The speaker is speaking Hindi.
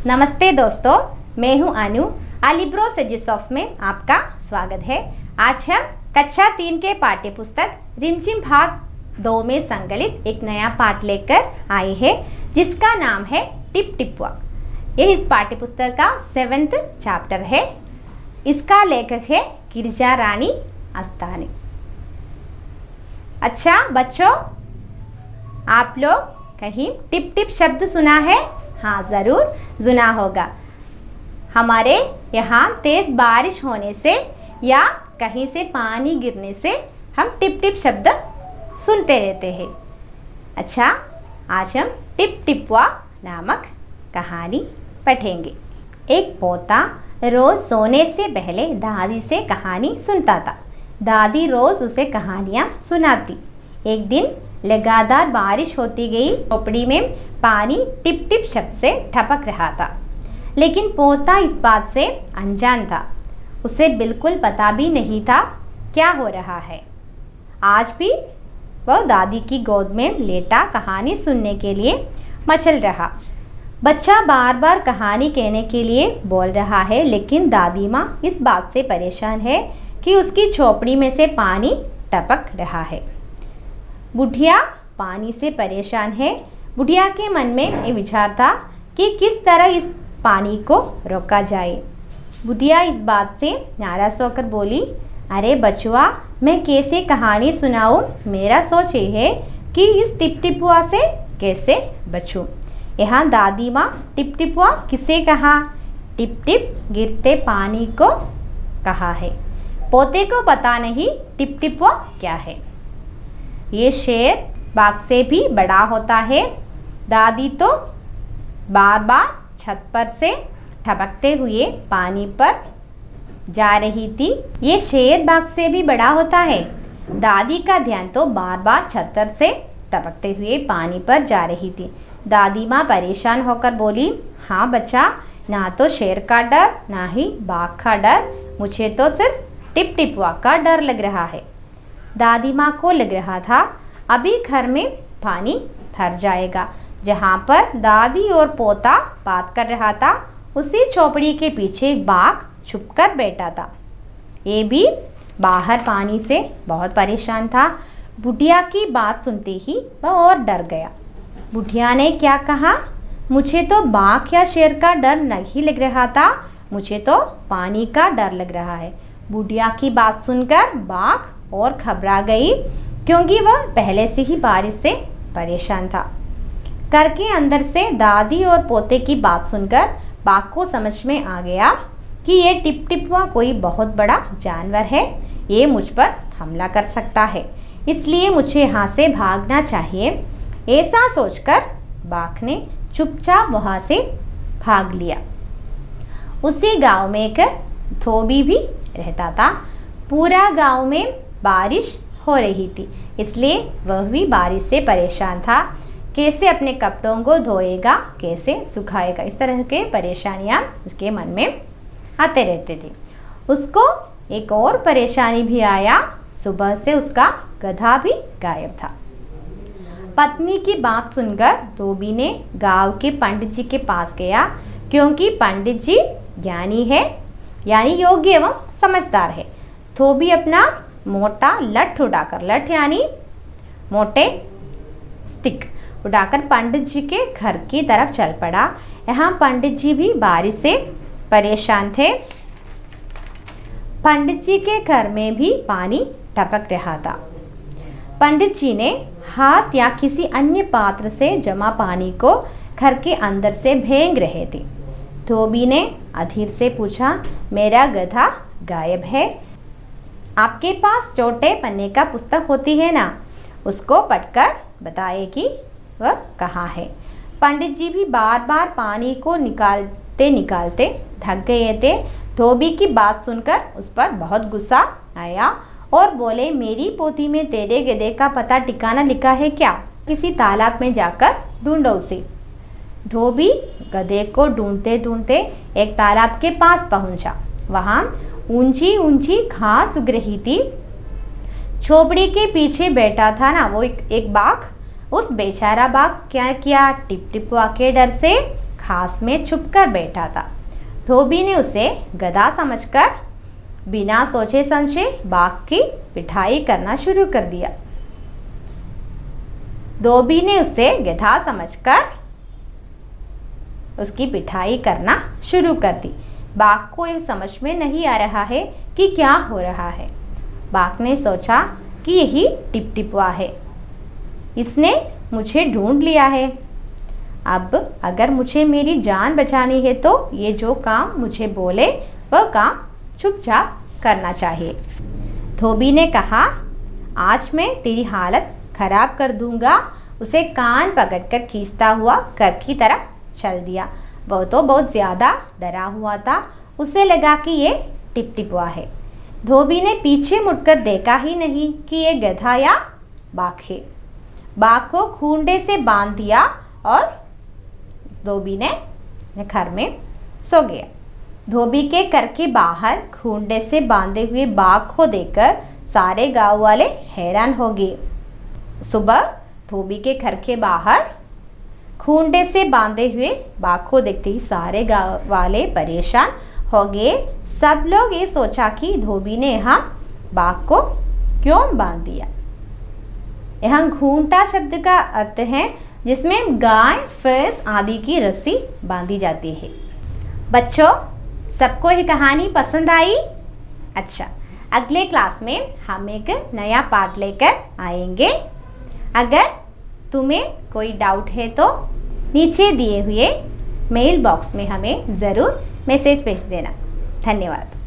नमस्ते दोस्तों, मैं हूं अनु। अलिब्रो सेजिसॉफ्ट में आपका स्वागत है। आज हम कक्षा 3 के पाठ्य पुस्तक रिमझिम भाग 2 में संकलित एक नया पाठ लेकर आए हैं, जिसका नाम है टिप टिपुआ। यह इस पाठ्य पुस्तक का 7th चैप्टर है। इसका लेखक है गिरिजा रानी अस्थानी। अच्छा बच्चों, आप लोग कहीं टिप टिप शब्द सुना है? हाँ, ज़रूर सुना होगा। हमारे यहाँ तेज़ बारिश होने से या कहीं से पानी गिरने से हम टिप टिप शब्द सुनते रहते हैं। अच्छा, आज हम टिप टिपुआ नामक कहानी पढ़ेंगे। एक पोता रोज़ सोने से पहले दादी से कहानी सुनता था। दादी रोज़ उसे कहानियाँ सुनाती। एक दिन लगातार बारिश होती गई। झोपड़ी में पानी टिप टिप शब्द से टपक रहा था, लेकिन पोता इस बात से अनजान था। उसे बिल्कुल पता भी नहीं था क्या हो रहा है। आज भी वह दादी की गोद में लेटा कहानी सुनने के लिए मचल रहा। बच्चा बार बार कहानी कहने के लिए बोल रहा है, लेकिन दादी माँ इस बात से परेशान है कि उसकी झोपड़ी में से पानी टपक रहा है। बुढ़िया पानी से परेशान है। बुढ़िया के मन में ये विचार था कि किस तरह इस पानी को रोका जाए। बुढ़िया इस बात से नाराज़ होकर बोली, अरे बचुआ, मैं कैसे कहानी सुनाऊं? मेरा सोच ये है कि इस टिप टिपुआ से कैसे बचूं। यहाँ दादी माँ टिप टिपुआ किसे कहा? टिप टिप गिरते पानी को कहा है। पोते को पता नहीं टिप टिपुआ क्या है। ये शेर बाघ से भी बड़ा होता है। दादी तो बार बार छत पर से टपकते हुए पानी पर जा रही थी। ये शेर बाघ से भी बड़ा होता है। दादी का ध्यान तो बार बार छत से टपकते हुए पानी पर जा रही थी। दादी माँ परेशान होकर बोली, हाँ बच्चा, ना तो शेर का डर ना ही बाघ का डर, मुझे तो सिर्फ टिप टिपुआ का डर लग रहा है। दादी माँ को लग रहा था अभी घर में पानी भर जाएगा। जहाँ पर दादी और पोता बात कर रहा था, उसी झोपड़ी के पीछे एक बाघ छुपकर बैठा था। ये भी बाहर पानी से बहुत परेशान था। बुढ़िया की बात सुनते ही वह और डर गया। बुढ़िया ने क्या कहा? मुझे तो बाघ या शेर का डर नहीं लग रहा था, मुझे तो पानी का डर लग रहा है। बुढ़िया की बात सुनकर बाघ और घबरा गई, क्योंकि वह पहले से ही बारिश से परेशान था। घर के अंदर से दादी और पोते की बात सुनकर बाघ को समझ में आ गया कि ये टिप टिपुआ कोई बहुत बड़ा जानवर है, ये मुझ पर हमला कर सकता है, इसलिए मुझे यहाँ से भागना चाहिए। ऐसा सोचकर बाघ ने चुपचाप वहाँ से भाग लिया। उसी गांव में एक धोबी भी रहता था। पूरा गांव में बारिश हो रही थी, इसलिए वह भी बारिश से परेशान था। कैसे अपने कपड़ों को धोएगा, कैसे सुखाएगा, इस तरह के परेशानियां उसके मन में आते रहते थे। उसको एक और परेशानी भी आया। सुबह से उसका गधा भी गायब था। पत्नी की बात सुनकर धोबी ने गांव के पंडित जी के पास गया, क्योंकि पंडित जी ज्ञानी है, यानी योग्य एवं समझदार है। धोबी अपना मोटा लठ उठाकर, लठ यानी मोटे स्टिक उठाकर पंडित जी के घर की तरफ चल पड़ा। यहाँ पंडित जी भी बारिश से परेशान थे। पंडित जी के घर में भी पानी टपक रहा था। पंडित जी ने हाथ या किसी अन्य पात्र से जमा पानी को घर के अंदर से फेंक रहे थे। धोबी ने अधीर से पूछा, मेरा गधा गायब है। आपके पास छोटे पन्ने का पुस्तक होती है ना, उसको पढ़कर बताए कि वह कहाँ है। पंडित जी भी बार बार पानी को निकालते निकालते थक गए थे। धोबी की बात सुनकर उस पर बहुत गुस्सा आया और बोले, मेरी पोथी में तेरे गधे का पता ठिकाना लिखा है क्या? किसी तालाब में जाकर ढूंढो उसे। धोबी गधे को ढूंढते ढूंढते एक तालाब के पास पहुंचा। वहाँ ऊंची ऊंची घास उग रही थी। झोपड़ी के पीछे बैठा था ना वो एक बाघ। उस बेचारा बाघ क्या किया? टिप टिपुआ के डर से घास में छुपकर बैठा था। धोबी ने उसे गधा समझकर बिना सोचे समझे बाघ की पिटाई करना शुरू कर दिया। धोबी ने उसे गधा समझकर उसकी पिटाई करना शुरू कर दी। बाघ को यह समझ में नहीं आ रहा है कि क्या हो रहा है। बाघ ने सोचा कि यही टिपटिपवा है, इसने मुझे ढूंढ लिया है। अब अगर मुझे मेरी जान बचानी है तो ये जो काम मुझे बोले वह काम चुपचाप करना चाहिए। धोबी ने कहा, आज मैं तेरी हालत खराब कर दूंगा। उसे कान पकड़कर खींचता हुआ घर की तरफ चल दिया। वह तो बहुत ज़्यादा डरा हुआ था। उसे लगा कि ये टिपटिपवा है। धोबी ने पीछे मुड़कर देखा ही नहीं कि ये गधा या बाघ है। बाघ को खूंटे से बांध दिया और धोबी ने घर में सो गया। धोबी के घर के बाहर खूंटे से बांधे हुए बाघ को देखकर सारे गांव वाले हैरान हो गए। सुबह धोबी के घर के बाहर खूंटे से बांधे हुए बाघ को देखते ही सारे गांव वाले परेशान हो गए। सब लोग ये सोचा कि धोबी ने यहाँ बाघ को क्यों बांध दिया। यहाँ घूंटा शब्द का अर्थ है जिसमें गाय, भैंस आदि की रस्सी बांधी जाती है। बच्चों, सबको ये कहानी पसंद आई? अच्छा, अगले क्लास में हम एक नया पाठ लेकर आएंगे। अगर तुम्हें कोई डाउट है तो नीचे दिए हुए मेल बॉक्स में हमें ज़रूर मैसेज भेज देना। धन्यवाद।